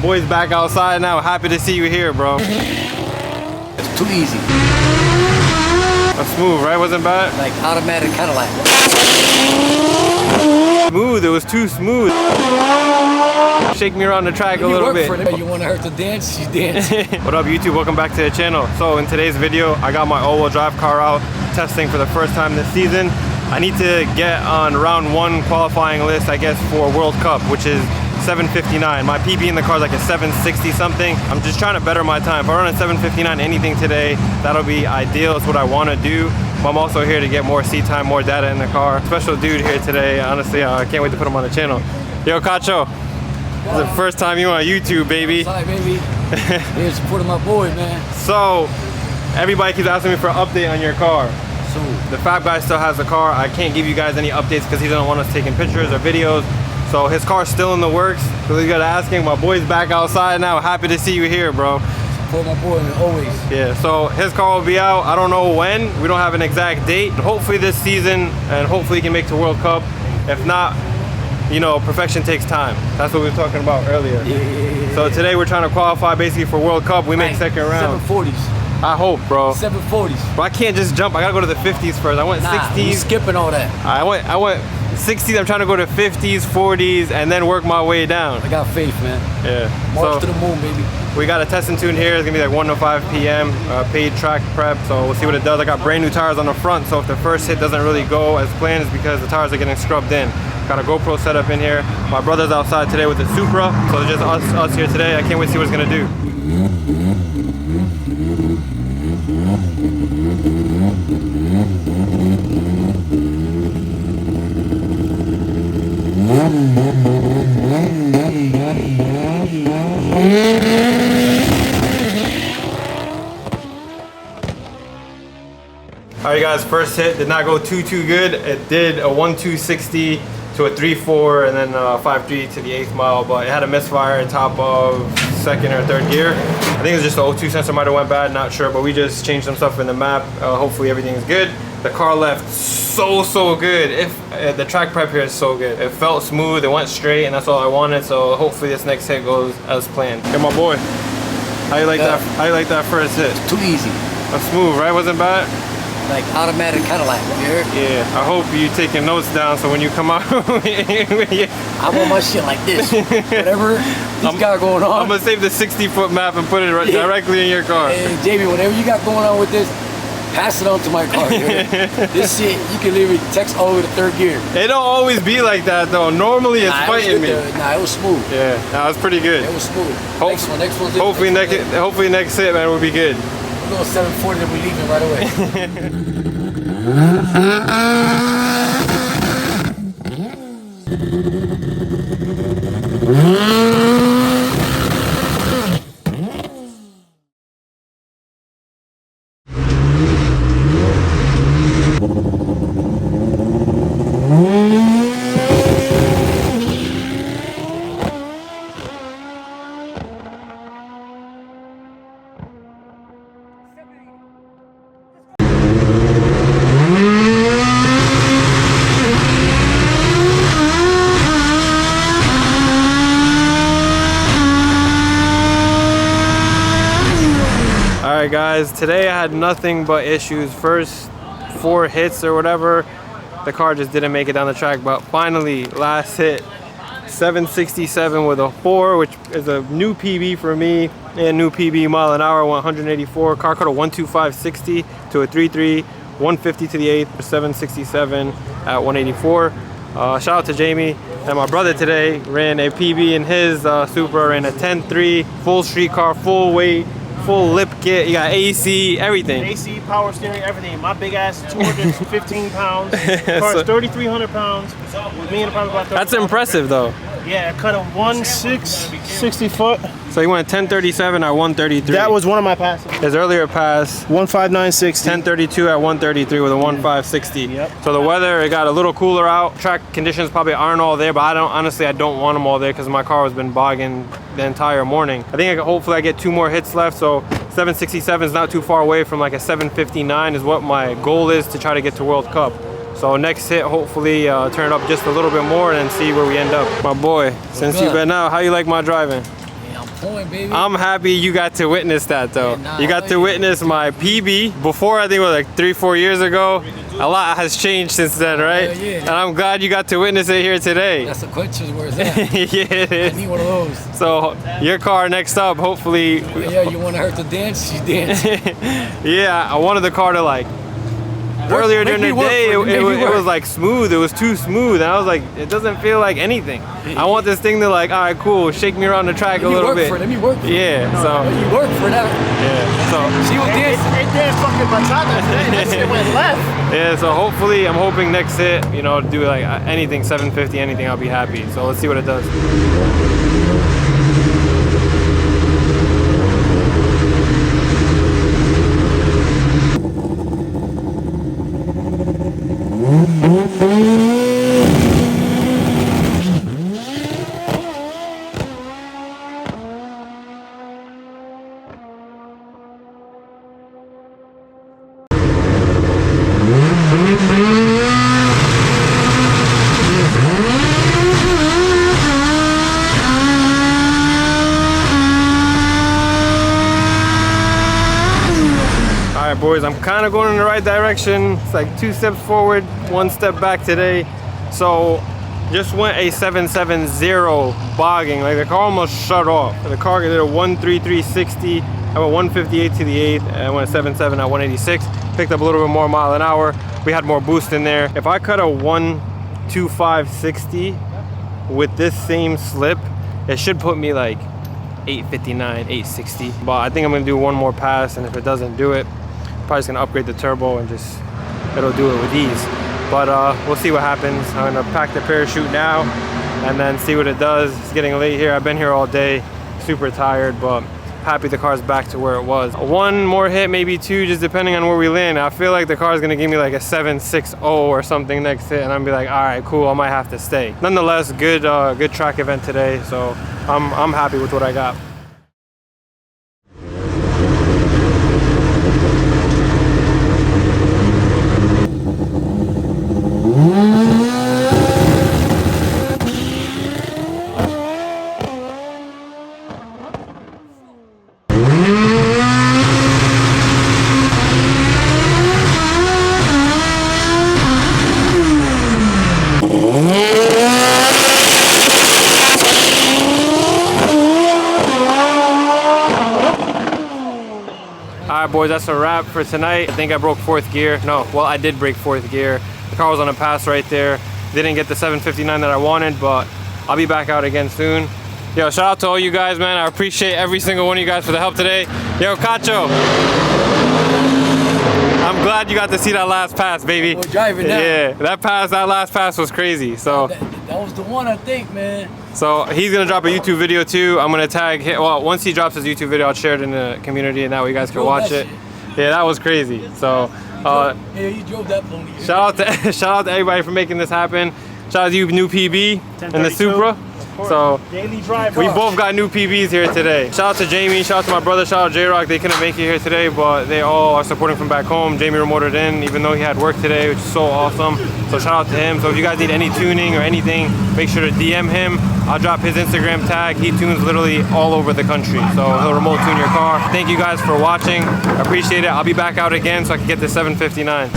Boys back outside now. Happy to see you here, bro. It's too easy. That's smooth, right? Wasn't bad? Like automatic Cadillac. Smooth, it was too smooth. Shake me around the track a little bit. You want her to dance? She's dancing. What up, YouTube? Welcome back to the channel. So in today's video, I got my all-wheel drive car out testing for the first time this season. I need to get on round one qualifying list, I guess, for World Cup, which is 7:59. My PB in the car is like a 7:60 something. I'm just trying to better my time. If I run a 7:59 anything today, that'll be ideal. It's what I want to do. But I'm also here to get more seat time, more data in the car. Special dude here today. Honestly, I can't wait to put him on the channel. Yo, Cacho. This is the first time you on YouTube, baby. Sorry, baby. Here supporting my boy, man. So, everybody keeps asking me for an update on your car. So, the Fab Guy still has the car. I can't give you guys any updates because he doesn't want us taking pictures or videos. So his car's still in the works. So you gotta ask him. My boy's back outside now. Happy to see you here, bro. Support my boy, always. Yeah, so his car will be out. I don't know when. We don't have an exact date. Hopefully this season, and hopefully he can make it to World Cup. If not, you know, perfection takes time. That's what we were talking about earlier. Yeah. So today we're trying to qualify basically for World Cup. We make second round. 740s. I hope, bro. 740s. But I can't just jump. I gotta go to the 50s first. I went 60s. You skipping all that. I went 60s. I'm trying to go to 50s, 40s, and then work my way down. I got faith, man. Yeah. March to the moon, baby. We got a test and tune here. It's gonna be like 1 to 5 p.m. Paid track prep. So we'll see what it does. I got brand new tires on the front. So if the first hit doesn't really go as planned, it's because the tires are getting scrubbed in. Got a GoPro setup in here. My brother's outside today with the Supra. So it's just us here today. I can't wait to see what it's gonna do. Alright guys, first hit did not go too good. It did a 1.260 to a 3.4 and then 5.3 to the 8th mile, but it had a misfire at top of second or third gear. I think it was just the O2 sensor might have went bad, not sure, but we just changed some stuff in the map. Hopefully everything is good. The car left so good. If the track prep here is so good. It felt smooth, it went straight, and that's all I wanted. So hopefully this next hit goes as planned. Hey my boy, how you like that? How you like that first hit? It's too easy. That's smooth, right? Wasn't bad. Like automatic Cadillac, you heard? Yeah, I hope you taking notes down so when you come out. I want my shit like this. Whatever you got going on. I'm gonna save the 60-foot map and put it directly in your car. Hey, Jamie, whatever you got going on with this, pass it on to my car. This shit, you can literally text all the way to third gear. It don't always be like that though. Normally it's fighting me. Nah, it was smooth. Yeah, nah, it was pretty good. It was smooth. Next one. Hopefully next hit, man, will be good. We're going 740, then we're leaving right away. Alright guys, today I had nothing but issues. First 4 hits or whatever, the car just didn't make it down the track, but finally last hit 767 with a 4, which is a new PB for me, and new PB mile an hour, 184. Car caught a 125.60 to a 3.3, 150 to the 8th, 767 at 184. Shout out to Jamie. And my brother today ran a PB in his Supra, ran a 10.3, full street car, full weight, full lip kit. You got AC, everything. AC, power steering, everything. My big ass 215 pounds. Car's 3,300 pounds. With me and probably about 30. That's impressive though. Yeah, I cut a 1.660 foot. So you went 1037 at 133. That was one of my passes. His earlier pass, 159.60. 1032 at 133 with a 1560. Yep. So the weather, it got a little cooler out. Track conditions probably aren't all there, but honestly I don't want them all there because my car has been bogging the entire morning. I think hopefully I get 2 more hits left, so 767 is not too far away from like a 759 is what my goal is to try to get to World Cup. So next hit, hopefully turn it up just a little bit more and then see where we end up. My boy, since you've been out, how you like my driving? Yeah, I'm point, baby. I'm happy you got to witness that though. Yeah, nah, you got to witness my PB. Before, I think it was like 3-4 years ago. A lot has changed since then, right? Yeah, yeah. And I'm glad you got to witness it here today. That's the questions where it's at. Yeah, it is. I need one of those. So your car next up, hopefully. Yeah, you want her to dance? She's dancing. Yeah, I wanted the car to like. Earlier during the day, it was like smooth. It was too smooth, and I was like, it doesn't feel like anything. I want this thing to like, all right, cool, shake me around the track a little bit. Let me work for it. Yeah, so You work for that. yeah, so She was dancing. It did fucking bachata today. That shit went left. yeah, so hopefully, I'm hoping next hit, you know, do like anything 750, anything, I'll be happy. So let's see what it does. Alright boys, I'm kind of going in the right direction. It's like 2 steps forward, 1 step back today. So just went a 770 bogging, like the car almost shut off. The car did a 13360, I went 158 to the 8th, and I went 77 at 186. Picked up a little bit more mile an hour. We had more boost in there. If I cut a 12560 with this same slip, it should put me like 859, 860. But I think I'm gonna do one more pass, and if it doesn't do it, probably just gonna upgrade the turbo and just it'll do it with ease. But we'll see what happens. I'm gonna pack the parachute now and then see what it does. It's getting late here. I've been here all day, super tired, but happy the car's back to where it was. One more hit, maybe 2, just depending on where we land. I feel like the car's gonna give me like a 760 or something next hit, and I'm be like, all right, cool, I might have to stay. Nonetheless, good good track event today, so I'm happy with what I got. Alright boys, that's a wrap for tonight. I think I broke 4th gear. No, well, I did break 4th gear. The car was on a pass right there. Didn't get the 759 that I wanted, but I'll be back out again soon. Yo, shout out to all you guys, man. I appreciate every single one of you guys for the help today. Yo, Cacho, I'm glad you got to see that last pass, baby. We're driving now. Yeah, that last pass was crazy. So that was the one, I think, man. So he's gonna drop a YouTube video too. I'm gonna tag him. Well, once he drops his YouTube video, I'll share it in the community, and that way you guys can watch it. Yeah, that was crazy. So yeah, you drove that pony. shout out to everybody for making this happen. Shout out to you, new PB and the Supra. So Daily drive. we both got new PBs here today. Shout out to Jamie, shout out to my brother, shout out J-Rock. They couldn't make it here today, but they all are supporting from back home. Jamie remoted in, even though he had work today, which is so awesome. So shout out to him. So if you guys need any tuning or anything, make sure to DM him. I'll drop his Instagram tag. He tunes literally all over the country. So he'll remote tune your car. Thank you guys for watching. I appreciate it. I'll be back out again so I can get the 759.